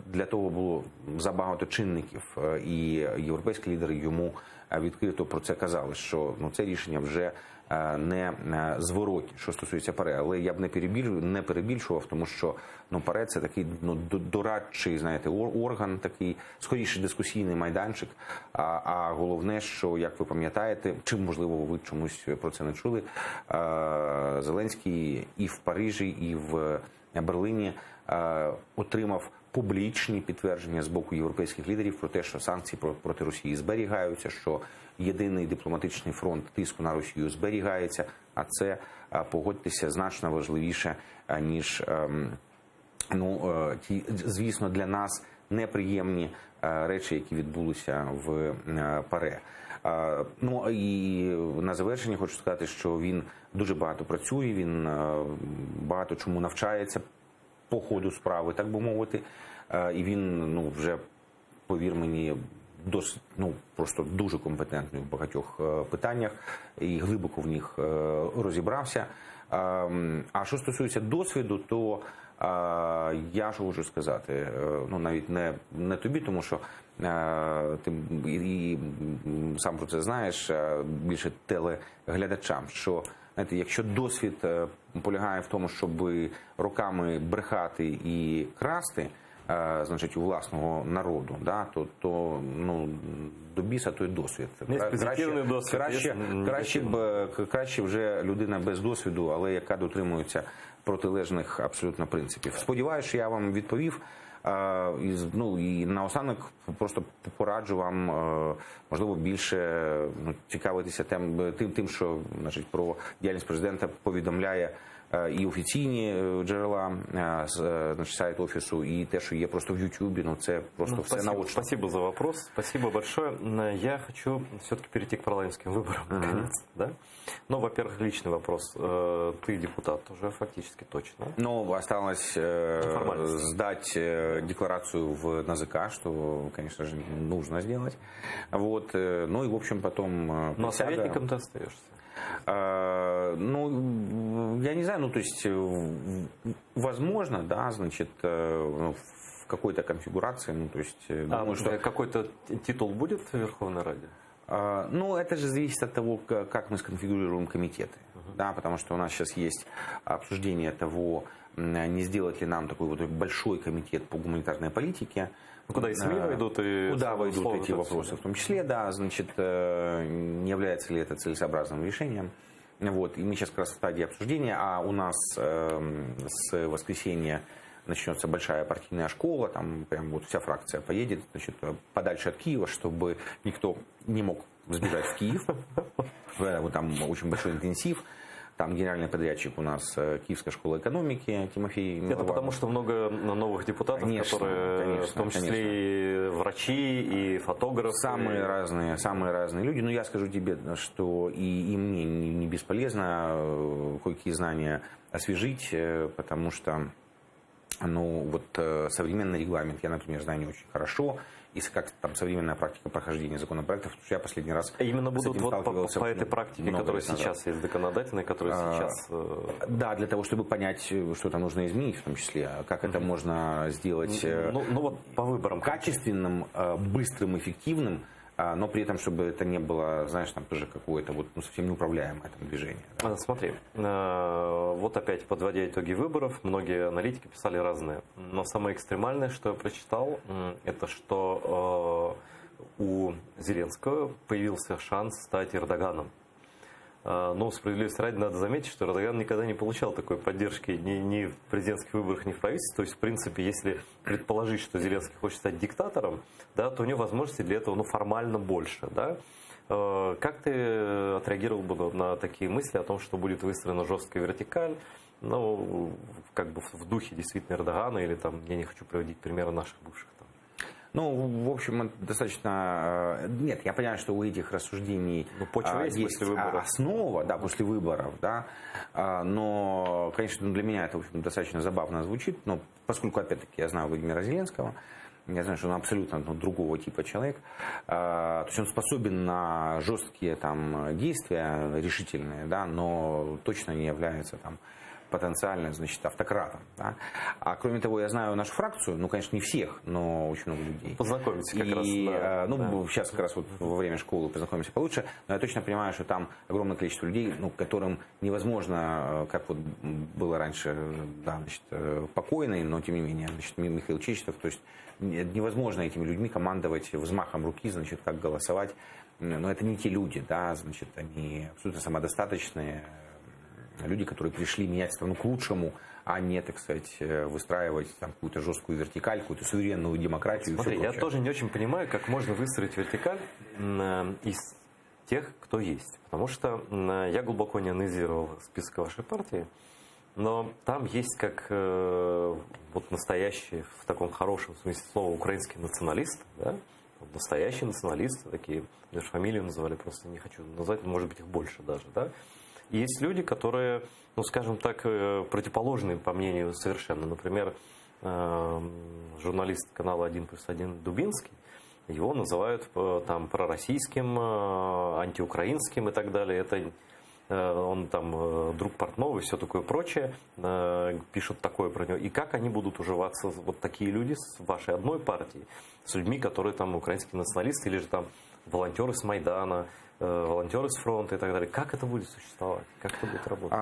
для того було забагато чинників, і європейські лідери йому відкрито про це казали, що, ну, це рішення вже не зворотні, що стосується ПАРЕ. Але я б не перебільшував, тому що, ну, ПАРЕ – це такий, ну, дорадчий, знаєте, орган, такий, скоріше, дискусійний майданчик. А головне, що, як ви пам'ятаєте, чи, можливо, ви чомусь про це не чули, Зеленський і в Парижі, і в Берліні отримав публічні підтвердження з боку європейських лідерів про те, що санкції проти Росії зберігаються, що єдиний дипломатичний фронт тиску на Росію зберігається, а це, погодьтеся, значно важливіше, ніж, ну, ті, звісно, для нас неприємні речі, які відбулися в ПАРЕ. Ну і на завершення хочу сказати, що він дуже багато працює, він багато чому навчається по ходу справи, так би мовити, і він, ну, вже, повір мені, досить, ну, просто дуже компетентний в багатьох питаннях і глибоко в них розібрався. А що стосується досвіду, то я що можу сказати, ну, навіть не тобі, тому що ти і сам про це знаєш, більше телеглядачам, що, знаєте, якщо досвід полягає в тому, щоб роками брехати і красти, значить, у власного народу, да, то ну, до біса той досвід. Краще вже людина без досвіду, але яка дотримується протилежних абсолютно принципів. Сподіваюся, що я вам відповів. Ну і наостанок просто пораджу вам, можливо, більше, ну, цікавитися тим, що, значить, про діяльність президента повідомляє і офіційні джерела, значит, сайт офису, и те, что є просто в Ютубе, ну, це просто все наочно. Спасибо за вопрос, спасибо большое. Я хочу все-таки перейти к парламентским выборам, наконец, да? Ну, во-первых, личный вопрос. Ты депутат уже фактически точно. Ну, осталось сдать декларацию в НАЗК, что, конечно же, нужно сделать. Вот. Ну и, в общем, потом... Ну, а советником ты остаешься? Ну, я не знаю, ну, то есть, возможно, да, значит, в какой-то конфигурации, ну, то есть... думаю, что какой-то титул будет в Верховной Раде? Ну, это же зависит от того, как мы сконфигурируем комитеты, да, потому что у нас сейчас есть обсуждение того, не сделать ли нам такой вот большой комитет по гуманитарной политике. Ну, куда и СМИ войдут, и... Куда войдут эти вопросы, в том числе, да, значит, не является ли это целесообразным решением. Вот, и мы сейчас как раз в стадии обсуждения, а у нас с воскресенья начнется большая партийная школа, там прям вот вся фракция поедет, значит, подальше от Киева, чтобы никто не мог сбежать в Киев. Вот там очень большой интенсив. Там генеральный подрядчик у нас Киевская школа экономики Тимофей Милованов. Это потому, что много новых депутатов, конечно, которые, конечно, в том числе, конечно, и врачи, и фотографы. Самые разные люди. Но я скажу тебе, что и мне не бесполезно кое-какие знания освежить, потому что, ну, вот современный регламент я, например, знаю не очень хорошо. И как там современная практика прохождения законопроектов, потому что я последний раз именно будут вот по этой практике, которая сейчас есть законодательной, которая сейчас... Да, для того, чтобы понять, что там нужно изменить, в том числе, как это можно сделать ну вот по выборам качественным, быстрым, эффективным, но при этом, чтобы это не было, знаешь, там тоже какое-то вот, ну, совсем неуправляемое там движение. Да? Смотри, вот опять подводя итоги выборов, многие аналитики писали разные. Но самое экстремальное, что я прочитал, это что у Зеленского появился шанс стать Эрдоганом. Но справедливости ради надо заметить, что Эрдоган никогда не получал такой поддержки ни в президентских выборах, ни в правительстве. То есть, в принципе, если предположить, что Зеленский хочет стать диктатором, да, то у него возможностей для этого формально больше. Да? Как ты отреагировал бы на такие мысли о том, что будет выстроена жесткая вертикаль, ну, как бы в духе действительно Эрдогана, или там, я не хочу приводить примеры наших бывших там? Ну, в общем, достаточно... Нет, я понимаю, что у этих рассуждений почва есть после выборов. Основа, да, после выборов, да, но, конечно, для меня это, в общем, достаточно забавно звучит, но поскольку, опять-таки, я знаю Владимира Зеленского, я знаю, что он абсолютно другого типа человек, то есть он способен на жесткие там действия, решительные, да, но точно не является там потенциально, значит, автократом. Да? А кроме того, я знаю нашу фракцию, ну, конечно, не всех, но очень много людей. Познакомиться как раз. Да, ну, сейчас как раз вот во время школы познакомимся получше, но я точно понимаю, что там огромное количество людей, ну, которым невозможно, как вот было раньше, да, значит, покойный, но тем не менее, значит, Михаил Чечетов, то есть невозможно этими людьми командовать взмахом руки, значит, как голосовать. Но это не те люди, да, значит, они абсолютно самодостаточные, люди, которые пришли менять страну к лучшему, а не, так сказать, выстраивать там какую-то жесткую вертикаль, какую-то суверенную демократию. Смотри, я тоже не очень понимаю, как можно выстроить вертикаль из тех, кто есть. Потому что я глубоко не анализировал список вашей партии, но там есть как вот настоящие, в таком хорошем смысле слова, украинские националисты, да? Настоящие националисты, такие, даже фамилию называли, просто не хочу назвать, может быть, их больше даже, да? И есть люди, которые, ну, скажем так, противоположные по мнению совершенно. Например, журналист канала 1+1 Дубинский, его называют там пророссийским, антиукраинским и так далее. Это он там друг Портнова и все такое прочее, пишут такое про него. И как они будут уживаться, вот такие люди с вашей одной партией, с людьми, которые там украинские националисты или же там волонтеры с Майдана, волонтеры с фронта и так далее. Как это будет существовать? Как это будет работать?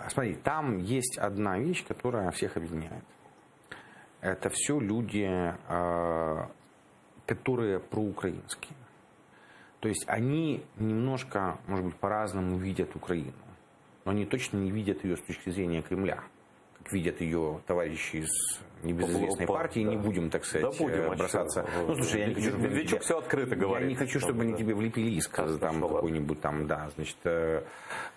Смотри, там есть одна вещь, которая всех объединяет. Это все люди, которые проукраинские. То есть они немножко, может быть, по-разному видят Украину. Но они точно не видят ее с точки зрения Кремля. Как видят ее товарищи из небезызвестной партии, да. Не будем, так сказать, да бросаться. Ну, слушай, я не хочу, чтобы тебе... все открыто говорит. Я не хочу, чтобы они тебе влепили иск, там какой-нибудь там, да, значит,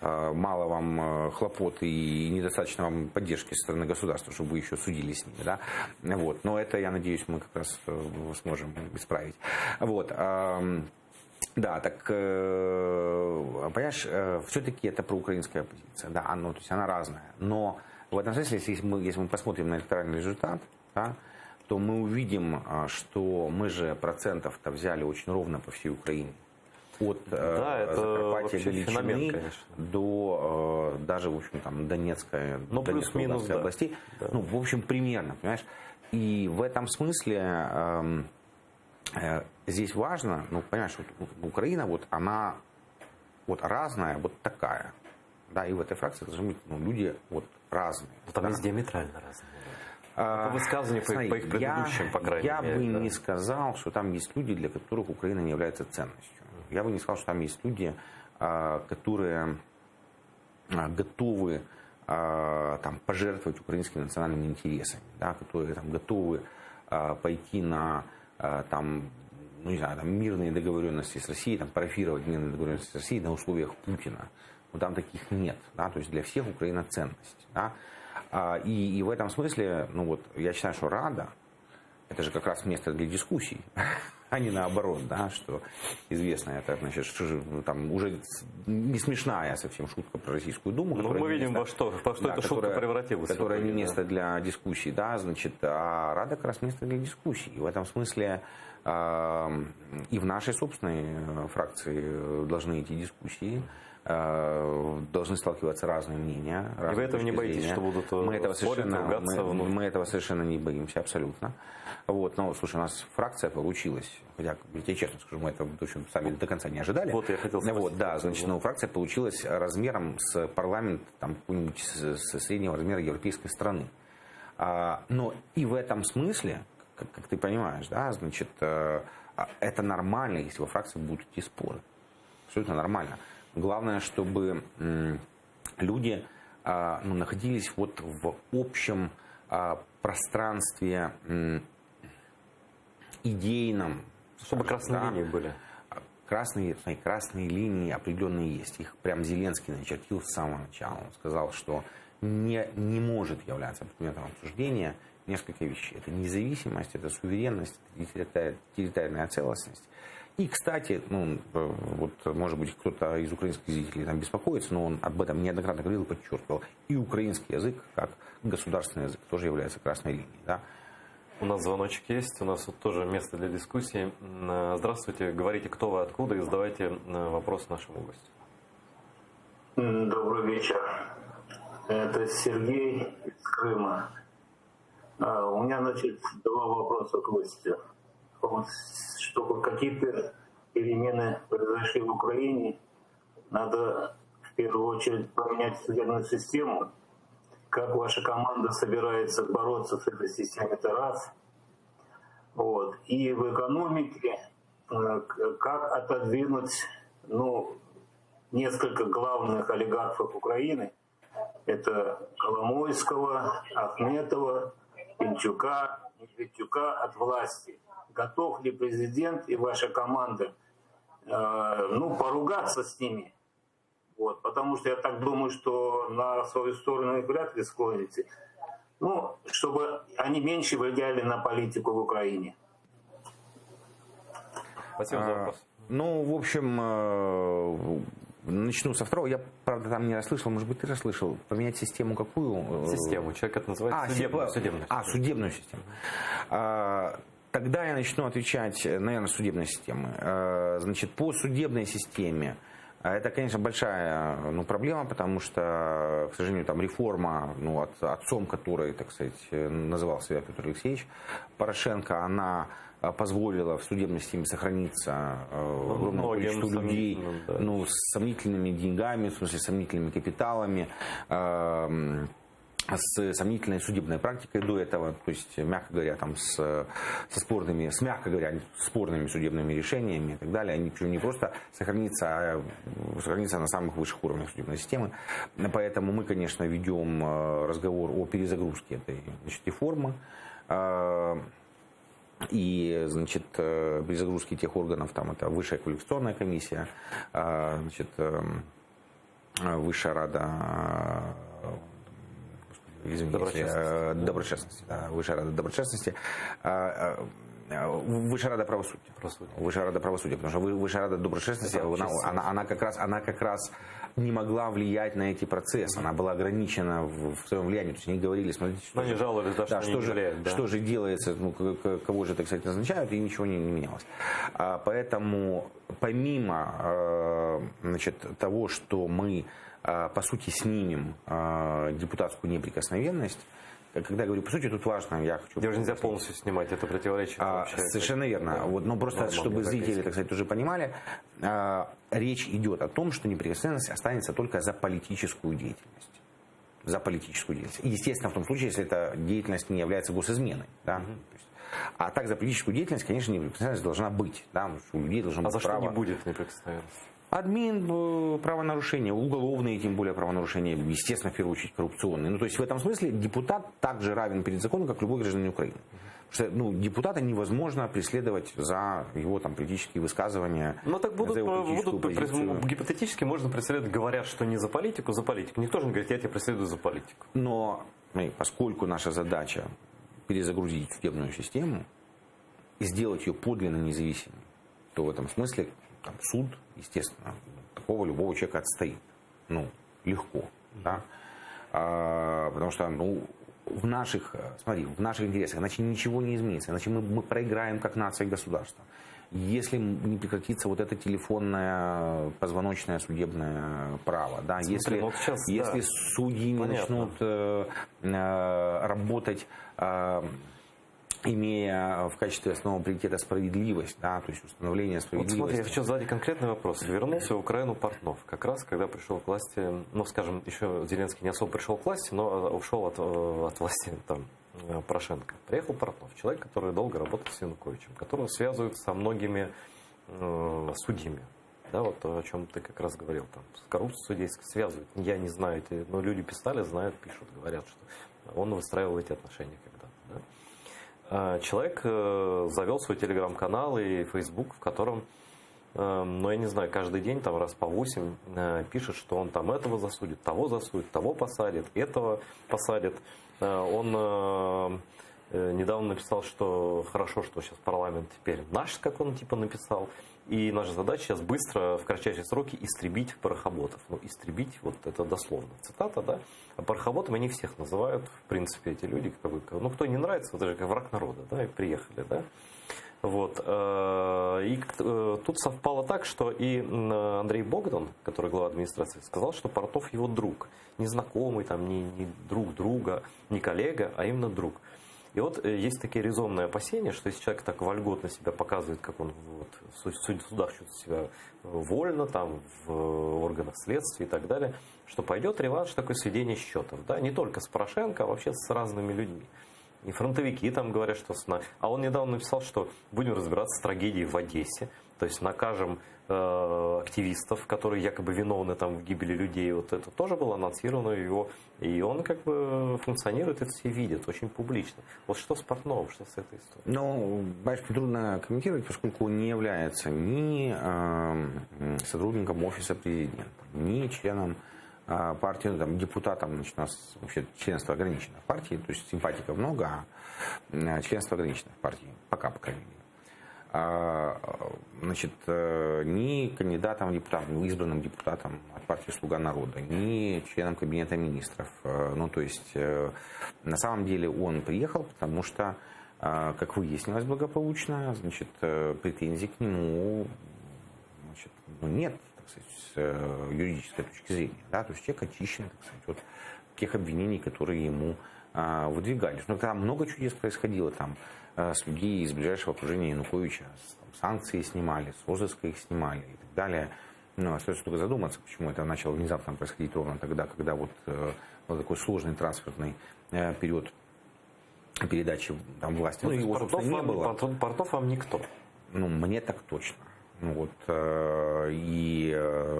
мало вам хлопот и недостаточно вам поддержки со стороны государства, чтобы вы еще судили с ними, да. Вот. Но это, я надеюсь, мы как раз сможем исправить. Вот. Да, так, понимаешь, все-таки это проукраинская оппозиция, да, то есть она разная, но в этом смысле, если мы посмотрим на электоральный результат, да, то мы увидим, что мы же процентов-то взяли очень ровно по всей Украине. От Закарпатья, Галичины до даже, в общем, там, Донецкой, плюс-минус, да. областей. Да. Ну, в общем, примерно, понимаешь. И в этом смысле здесь важно, ну, понимаешь, вот Украина, вот она вот разная, вот такая. Да, и в этой фракции должны быть люди вот разные. Но там есть диаметрально разные. По высказыванию, по их предыдущим, по крайней мере. Я бы не сказал, что там есть люди, для которых Украина не является ценностью. Я бы не сказал, что там есть люди, которые готовы там, пожертвовать украинскими национальными интересами, да, которые там, готовы пойти на там, ну, не знаю, там, мирные договоренности с Россией, там, парафировать мирные договоренности с Россией на условиях Путина. Но там таких нет. Да? То есть для всех Украина ценность. Да? И в этом смысле, ну вот, я считаю, что Рада это же как раз место для дискуссий, а не наоборот, да, что известно, это, значит, там уже не смешная совсем шутка про Российскую Думу. Ну, мы видим, во что эта шутка превратилась. Которая не место для дискуссий, да, значит, а Рада как раз место для дискуссий. И в этом смысле и в нашей собственной фракции должны идти дискуссии, должны сталкиваться разные мнения. И вы этого не боитесь, что будут спорить, ругаться? Мы этого совершенно не боимся, абсолютно. Вот, но, слушай, у нас фракция получилась, хотя, я тебе честно скажу, мы это, в общем, сами до конца не ожидали. Вот, я хотел сказать. Вот, да, значит, но фракция получилась размером с парламент, там, какой-нибудь с среднего размера европейской страны. Но и в этом смысле, как ты понимаешь, да, значит, это нормально, если во фракции будут идти споры. Абсолютно нормально. Главное, чтобы люди находились вот в общем пространстве идейном. Чтобы красные линии были. Красные линии определенные есть. Их прям Зеленский начертил с самого начала. Он сказал, что не может являться предметом обсуждения несколько вещей. Это независимость, это суверенность, это территориальная целостность. И, кстати, вот, может быть, кто-то из украинских зрителей там беспокоится, но он об этом неоднократно говорил и подчеркивал. И украинский язык, как государственный язык, тоже является красной линией. Да? У нас звоночек есть, у нас вот тоже место для дискуссии. Здравствуйте, говорите, кто вы, откуда, и задавайте вопрос нашему гостю. Добрый вечер. Это Сергей из Крыма. У меня, значит, два вопроса к гостю. Вот, чтобы какие-то перемены произошли в Украине, надо в первую очередь поменять судебную систему. Как ваша команда собирается бороться с этой системой, это раз. Вот. И в экономике, как отодвинуть несколько главных олигархов Украины. Это Коломойского, Ахметова, Пинчука, Медведчука от власти. Готов ли президент и ваша команда поругаться с ними? Вот, потому что я так думаю, что на свою сторону их вряд ли склоните. Чтобы они меньше влияли на политику в Украине. Спасибо за вопрос. В общем, начну со второго. Я, правда, там не расслышал. Может быть, ты расслышал. Поменять систему какую? Систему. Человек это называет судебную. Судебную систему. Тогда я начну отвечать, наверное, судебной системы. Значит, по судебной системе это, конечно, большая проблема, потому что, к сожалению, там реформа, отцом которой, так сказать, называл себя Петр Алексеевич Порошенко, она позволила в судебной системе сохраниться огромному количеству людей с сомнительными деньгами, в смысле, с сомнительными капиталами, с сомнительной судебной практикой до этого, то есть, мягко говоря, там спорными судебными решениями и так далее. Они причем не просто сохранятся, а сохранятся на самых высших уровнях судебной системы. Поэтому мы, конечно, ведем разговор о перезагрузке этой реформы и, значит, перезагрузки тех органов, там это Высшая квалификационная комиссия, значит, Высшая рада доброчестности. Да, Высшая рада доброчестности. Высшая рада правосудия. Высшая рада правосудия, потому что Высшая рада доброчестности, она как раз не могла влиять на эти процессы. Она была ограничена в своем влиянии. То есть они говорили, смотрите, что же делается, кого же, так сказать, назначают, и ничего не менялось. Поэтому помимо того, что мы по сути снимем депутатскую неприкосновенность, когда я говорю по сути, тут важно, я хочу... Ее же нельзя полностью снимать, это противоречит. Совершенно верно. Просто чтобы зрители, так сказать, уже понимали, речь идет о том, что неприкосновенность останется только за политическую деятельность. За политическую деятельность. И, естественно, в том случае, если эта деятельность не является госизменой. Да? А так за политическую деятельность, конечно, неприкосновенность должна быть. Да? У людей должно быть за право... что не будет неприкосновенность? Админ, правонарушения, уголовные, тем более правонарушения, естественно, в первую очередь коррупционные. То есть в этом смысле депутат также равен перед законом, как любой гражданин Украины. Потому что депутата невозможно преследовать за его политические высказывания. Но так будут гипотетически можно преследовать, говорят, что не за политику, за политику. Никто же не говорит, я тебя преследую за политику. Но поскольку наша задача перезагрузить судебную систему и сделать ее подлинно независимой, то в этом смысле суд, естественно, такого любого человека отстоит. Легко. Да? Потому что, в наших интересах, иначе ничего не изменится. Иначе мы проиграем как нация и государство. Если не прекратится вот это телефонное, позвоночное судебное право, да, если судьи не начнут работать, имея в качестве основного приоритета справедливость, да, то есть установление справедливости. Смотри, я хочу задать конкретный вопрос. Вернулся в Украину Портнов, как раз когда пришел к власти, еще Зеленский не особо пришел к власти, но ушел от власти Порошенко. Приехал Портнов, человек, который долго работал с Януковичем, которого связывают со многими судьями. Да, вот то, о чем ты как раз говорил, там, с коррупцией судейской связывают. Я не знаю, но люди писали, знают, пишут, говорят, что он выстраивал эти отношения когда-то. Да? Человек завел свой телеграм-канал и Facebook, в котором, ну, я не знаю, каждый день, там, раз по 8 пишет, что он там этого засудит, того посадит, этого посадит. Он недавно написал, что хорошо, что сейчас парламент теперь наш, как он типа написал, и наша задача сейчас быстро, в кратчайшие сроки, истребить порохоботов. Ну, истребить, вот это дословно цитата, да. А порохоботами они всех называют, в принципе, эти люди, как бы, ну, кто не нравится, вот это же как враг народа, да, и приехали, да. Вот. И тут совпало так, что и Андрей Богдан, который глава администрации, сказал, что Портнов его друг. Не знакомый, там, не друг друга, не коллега, а именно друг. И вот есть такие резонные опасения, что если человек так вольготно себя показывает, как он вот, в судах чувствует себя вольно, там, в органах следствия и так далее, что пойдет реванш, такое сведение счетов. Да? Не только с Порошенко, а вообще с разными людьми. И фронтовики там говорят, что... А он недавно написал, что будем разбираться с трагедией в Одессе. То есть накажем активистов, которые якобы виновны там в гибели людей. Вот это тоже было анонсировано его. И он как бы функционирует, это все видят очень публично. Вот что с Портновым, что с этой историей? Ну, бачите, трудно комментировать, поскольку он не является ни сотрудником офиса президента, ни членом партии, ну, там, депутатом, значит, у нас вообще членство ограничено в партии, то есть симпатиков много, а членство ограничено в партии, пока, по крайней мере. Значит, ни кандидатом в депутаты, ни избранным депутатом от партии «Слуга народа», ни членом кабинета министров. Ну, то есть, на самом деле он приехал, потому что, как выяснилось благополучно, значит, претензий к нему, значит, ну, нет, так сказать, с юридической точки зрения. Да? То есть человек очищен, так сказать, от тех обвинений, которые ему выдвигались. Но там много чудес происходило. Там с людей из ближайшего окружения Януковича там, санкции снимали, с розыска их снимали и так далее. Но остается только задуматься, почему это начало внезапно происходить ровно тогда, когда вот был такой сложный трансферный период передачи там, власти. Ну, его, собственно, не было. Портнов вам никто? Ну, мне так точно. Ну, вот, и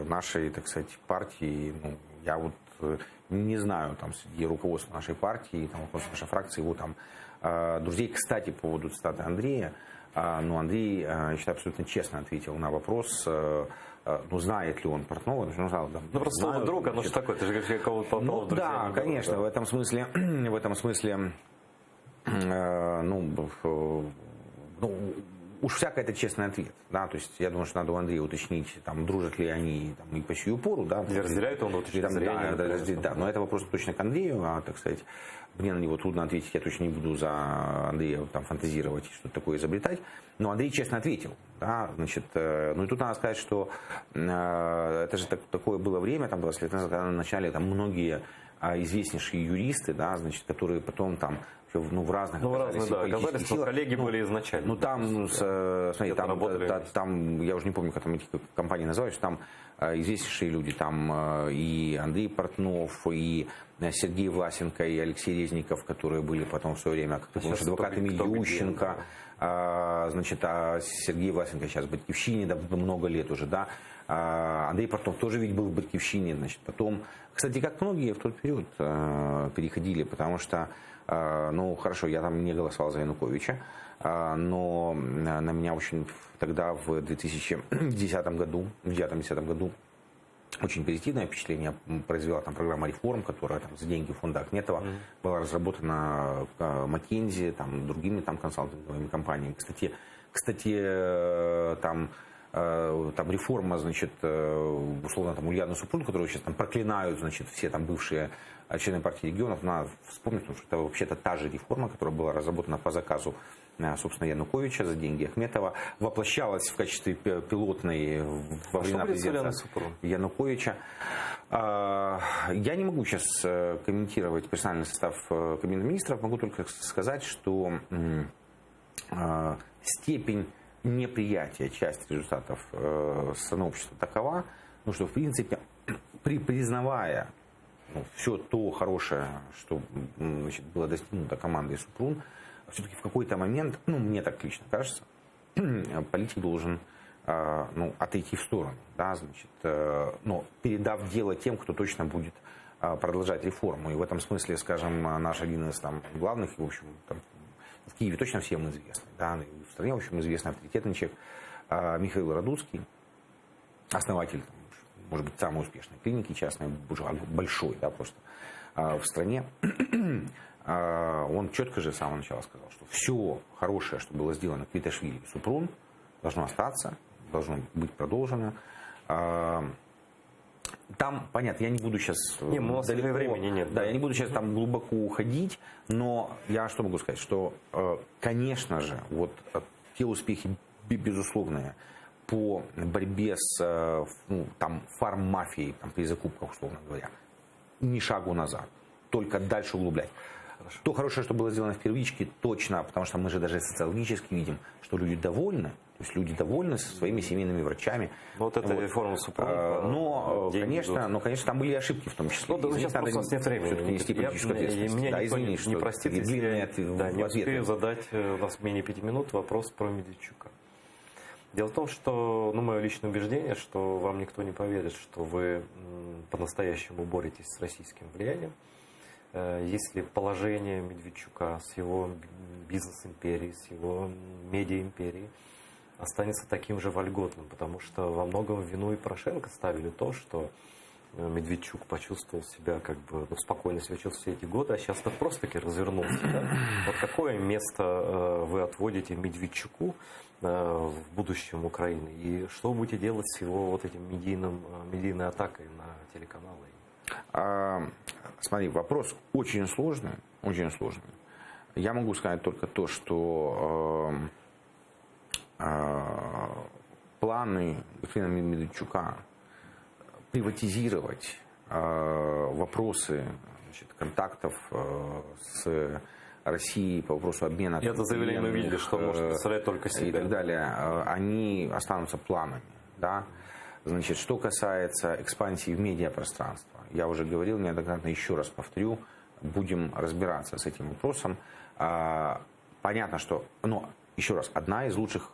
нашей, так сказать, партии, ну, я вот не знаю, там, среди руководства нашей партии, там, руководства нашей фракции, его там друзей. Кстати, по поводу цитаты Андрея, ну, Андрей, я считаю, абсолютно честно ответил на вопрос, ну, знает ли он Портнова. Ну, сказал, да, ну, просто слово друг, оно же такое, ты же как кого-то попал в друзья. Да, конечно, да. В этом смысле, ну, уж всяко это честный ответ, да, то есть я думаю, что надо у Андрея уточнить, там, дружат ли они там, и по сию пору, да. Не разделяет он точно зрения. Да, но это вопрос точно к Андрею, так сказать, мне на него трудно ответить, я точно не буду за Андрея там фантазировать и что-то такое изобретать, но Андрей честно ответил, да, значит, ну и тут надо сказать, что это же такое было время, там, 20 лет назад, когда начали там многие известнейшие юристы, да, значит, которые потом там в разных оказались, но коллеги были изначально. Ну там, смотри, там, я уже не помню, как там эти компании называются, там известнейшие люди, там и Андрей Портнов, и Сергей Власенко, и Алексей Резников, которые были потом в свое время, как ты помнишь, адвокатами Ющенко, значит, а Сергей Власенко сейчас в «Батькивщине», да, много лет уже, да. Андрей Портнов тоже ведь был в «Батькивщине», значит, потом, кстати, как многие в тот период переходили, потому что, ну, хорошо, я там не голосовал за Януковича, но на меня очень тогда в 2010 году, в 2010 году очень позитивное впечатление произвела там программа реформ, которая там за деньги фонда Ахметова была разработана Маккензи, там другими там консалтинговыми компаниями. Кстати, там реформа, значит, условно, там Ульяну Супрун, которую сейчас там проклинают, значит, все там бывшие члены партии регионов, надо вспомнить, потому что это вообще-то та же реформа, которая была разработана по заказу, собственно, Януковича за деньги Ахметова, воплощалась в качестве пилотной во времена президента Януковича. Я не могу сейчас комментировать персональный состав Кабинета министров, могу только сказать, что степень неприятия части результатов страны общества такова, ну, что, в принципе, признавая все то хорошее, что, значит, было достигнуто командой Супрун, все-таки в какой-то момент, ну, мне так лично кажется, политик должен отойти в сторону, да, значит, но передав дело тем, кто точно будет продолжать реформу. И в этом смысле, скажем, наш один из там главных, в общем, там, в Киеве точно всем известный, да, и в стране, в общем, известный авторитетный человек Михаил Радуцкий, основатель, может быть, самой успешной клиники частной, большой, да, просто в стране. Он четко же с самого начала сказал, что все хорошее, что было сделано Квиташвили и Супрун, должно остаться, должно быть продолжено. Там, понятно, я не буду сейчас далеко времени нет. Да, я не буду сейчас там глубоко уходить, но я что могу сказать, что, конечно же, вот те успехи безусловные по борьбе с там, фарм-мафией там, при закупках, условно говоря, ни шагу назад, только дальше углублять. Хорошо. То хорошее, что было сделано в первичке, точно, потому что мы же даже социологически видим, что люди довольны, то есть люди довольны со своими семейными врачами. Вот это реформа Супрун. Но, конечно, там были ошибки в том числе. Ну, сейчас просто у нас нет времени. Нести политическую ответственность. Меня да, никто извини, не простит, если я не успею задать, у нас менее 5 минут, вопрос про Медведчука. Дело в том, что, мое личное убеждение, что вам никто не поверит, что вы по-настоящему боретесь с российским влиянием. Если положение Медведчука с его бизнес-империей, с его медиа-империей останется таким же вольготным, потому что во многом вину и Порошенко ставили то, что Медведчук почувствовал себя спокойно себя чувствовал все эти годы, а сейчас просто-таки развернулся. Да? Вот какое место вы отводите Медведчуку в будущем Украины? И что вы будете делать с его вот этим медийной атакой на телеканалы? Смотри, вопрос очень сложный, очень сложный. Я могу сказать только то, что планы господина Медведчука приватизировать вопросы контактов с Россией по вопросу обмена... Это заявление мы видели, что может представлять только себя. И так далее. Они останутся планами. Да? Значит, что касается экспансии в медиапространство, я уже говорил неоднократно, еще раз повторю, будем разбираться с этим вопросом. Понятно, что, еще раз, одна из лучших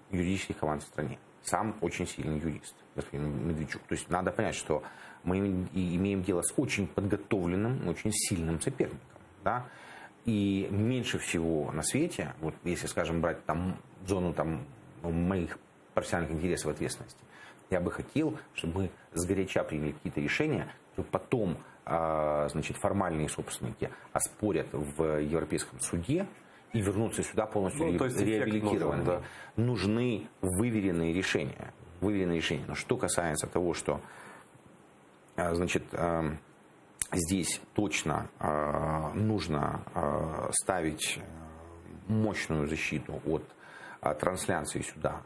юридических команд в стране. Сам очень сильный юрист, господин Медведчук. То есть надо понять, что мы имеем дело с очень подготовленным, очень сильным соперником. Да? И меньше всего на свете, вот если, скажем, брать там зону моих профессиональных интересов и ответственности, я бы хотел, чтобы мы сгоряча приняли какие-то решения, которые потом формальные собственники оспорят в Европейском суде и вернутся сюда полностью реабилитированными. Да. Нужны выверенные решения. Но что касается того, что здесь точно нужно ставить мощную защиту от трансляции сюда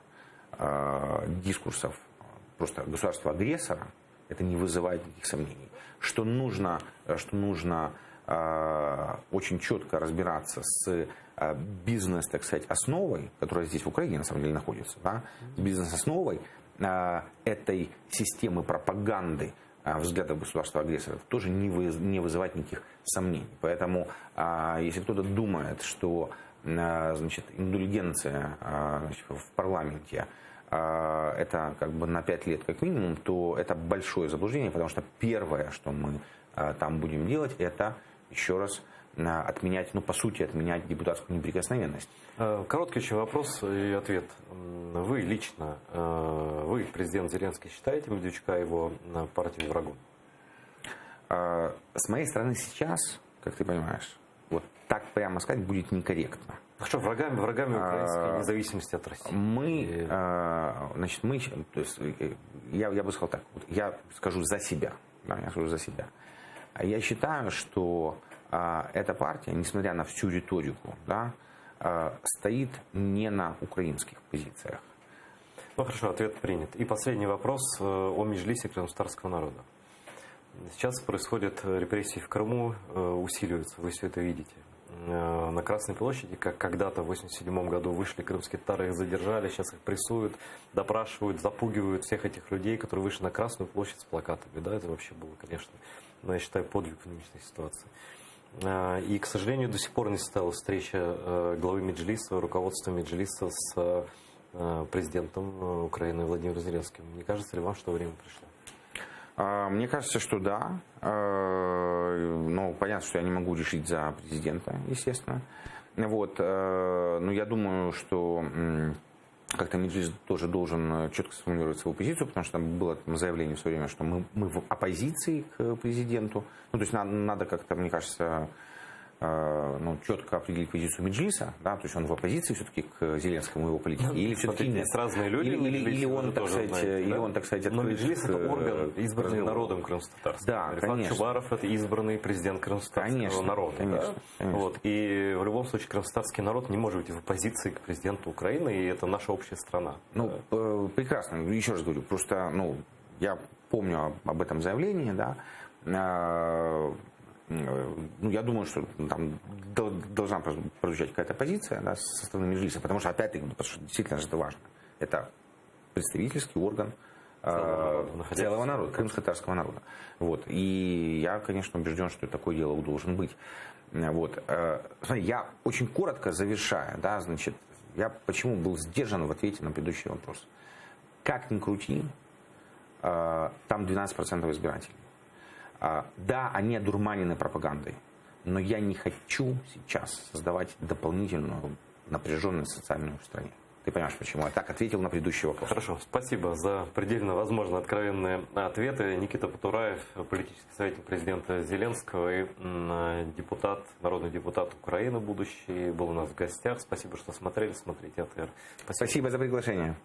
дискурсов просто государства-агрессора, это не вызывает никаких сомнений. Что нужно очень четко разбираться с бизнес, так сказать, основой, которая здесь в Украине на самом деле находится, да, с бизнес-основой этой системы пропаганды взглядов государства-агрессора тоже не вызывает никаких сомнений. Поэтому, если кто-то думает, что индульгенция в парламенте это на 5 лет как минимум, то это большое заблуждение, потому что первое, что мы там будем делать, это еще раз отменять депутатскую неприкосновенность. Короткий еще вопрос и ответ. Вы лично, президент Зеленский, считаете Медведчука его партию врагом? С моей стороны сейчас, как ты понимаешь, вот так прямо сказать будет некорректно. А что, врагами украинской независимости от России? Я бы сказал так, я скажу за себя. Да, я считаю, что эта партия, несмотря на всю риторику, да, стоит не на украинских позициях. Хорошо, ответ принят. И последний вопрос о Меджлисе крымтатарского народа. Сейчас происходят репрессии в Крыму, усиливаются, вы все это видите. На Красной площади, как когда-то в 1987 году вышли крымские татары, их задержали, сейчас их прессуют, допрашивают, запугивают всех этих людей, которые вышли на Красную площадь с плакатами. Да, это вообще было, конечно, я считаю, подвиг в нынешней ситуации. И, к сожалению, до сих пор не состоялась встреча главы Меджлиса, руководства Меджлиса с президентом Украины Владимиром Зеленским. Не кажется ли вам, что время пришло? Мне кажется, что да. Но понятно, что я не могу решить за президента, естественно. Вот. Но я думаю, что как-то Меджлис тоже должен четко сформулировать свою позицию, потому что там было заявление в свое время, что мы в оппозиции к президенту. Ну, то есть надо как-то, мне кажется, четко определить позицию Меджлиса, да, то есть он в оппозиции все-таки к Зеленскому и его политике, или все-таки нет. Есть разные люди, или он, так сказать, но Меджлис это орган, избранный народом Крымско-Татарского. Да, Рифат конечно. Чубаров это избранный президент Крымско-Татарского народа. Конечно. Вот. И в любом случае крымско-татарский народ не может быть в оппозиции к президенту Украины, и это наша общая страна. Прекрасно. Еще раз говорю, просто, я помню об этом заявлении, да. Я думаю, что там должна прозвучать какая-то позиция, да, со стороны Меджлиса, потому что, опять-таки, потому что действительно же это важно. Это представительский орган целого народа, крымско-татарского народа. Вот. И я, конечно, убежден, что такой диалог должен быть. Вот. Смотри, я очень коротко завершаю, да, значит, я почему был сдержан в ответе на предыдущий вопрос. Как ни крути, там 12% избирателей. Да, они одурманены пропагандой, но я не хочу сейчас создавать дополнительную напряженность социальную в стране. Ты понимаешь, почему? Я так ответил на предыдущий вопрос. Хорошо, спасибо за предельно, возможно, откровенные ответы. Никита Потураев, политический советник президента Зеленского и народный депутат Украины будущий, был у нас в гостях. Спасибо, что смотрели, смотрите АТР. Спасибо за приглашение.